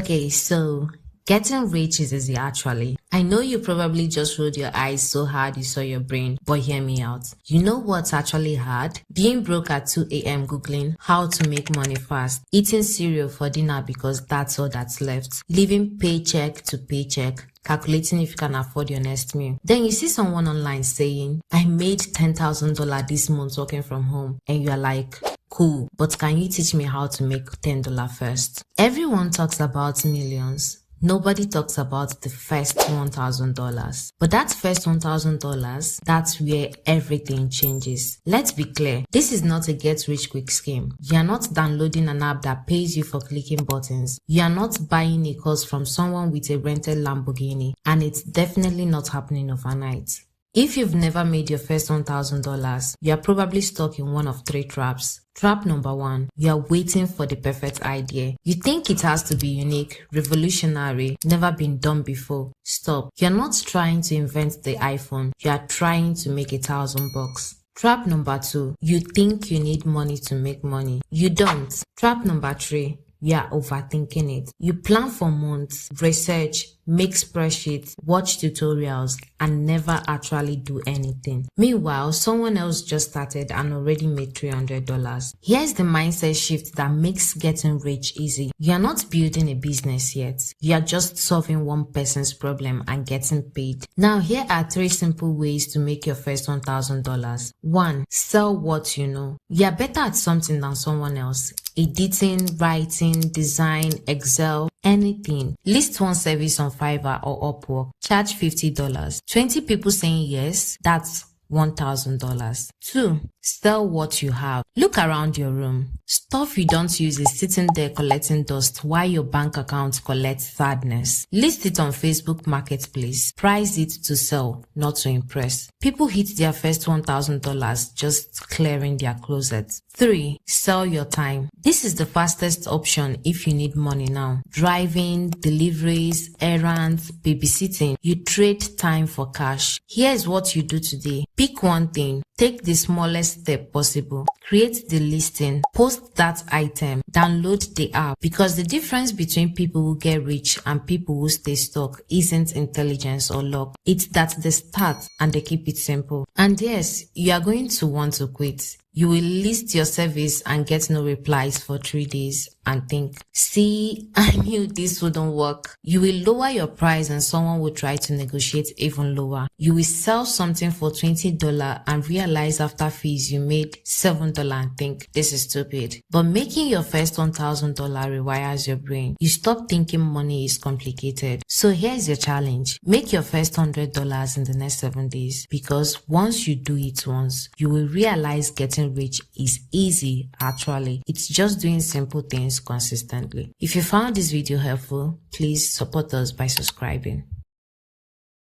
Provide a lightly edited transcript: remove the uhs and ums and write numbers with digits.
Okay, so getting rich is easy actually. I know you probably just rolled your eyes so hard you saw your brain, but hear me out. You know what's actually hard? Being broke at 2 a.m. googling how to make money fast, eating cereal for dinner because that's all that's left, living paycheck to paycheck, calculating if you can afford your next meal. Then you see someone online saying, I made $10,000 this month working from home, and you're like, cool, but can you teach me how to make $10 first? Everyone talks about millions. Nobody talks about the first $1,000. But that first $1,000, that's where everything changes. Let's be clear, this is not a get-rich-quick scheme. You are not downloading an app that pays you for clicking buttons. You are not buying a course from someone with a rented Lamborghini, and it's definitely not happening overnight. If you've never made your first $1,000, you are probably stuck in one of three traps. Trap number 1, you are waiting for the perfect idea. You think it has to be unique, revolutionary, never been done before. Stop. You're not trying to invent the iPhone. You are trying to make $1,000. Trap number 2, you think you need money to make money. You don't. Trap number 3, you are overthinking it. You plan for months, research, make spreadsheets, watch tutorials, and never actually do anything. Meanwhile, someone else just started and already made $300. Here's the mindset shift that makes getting rich easy. You're not building a business yet. You're just solving one person's problem and getting paid. Now, here are 3 simple ways to make your first $1,000. 1. Sell what you know. You're better at something than someone else. Editing, writing, design, Excel, anything. List one service on Fiverr or Upwork. Charge $50. 20 people saying yes, that's $1,000. 2. Sell what you have. Look around your room. Stuff you don't use is sitting there collecting dust while your bank account collects sadness. List it on Facebook Marketplace. Price it to sell, not to impress. People hit their first $1,000 just clearing their closets. 3. Sell your time. This is the fastest option if you need money now. Driving, deliveries, errands, babysitting. You trade time for cash. Here's what you do today. Pick one thing. Take the smallest step possible. Create the listing. Post that item. Download the app. Because the difference between people who get rich and people who stay stuck isn't intelligence or luck. It's that they start and they keep it simple. And yes, you are going to want to quit. You will list your service and get no replies for 3 days and think, see, I knew this wouldn't work. You will lower your price and someone will try to negotiate even lower. You will sell something for $20 and realize after fees you made $7 and think, this is stupid. But making your first $1,000 rewires your brain. You stop thinking money is complicated. So here's your challenge. Make your first $100 in the next 7 days, because once you do it once, you will realize getting rich is easy actually. It's just doing simple things consistently. If you found this video helpful, please support us by subscribing.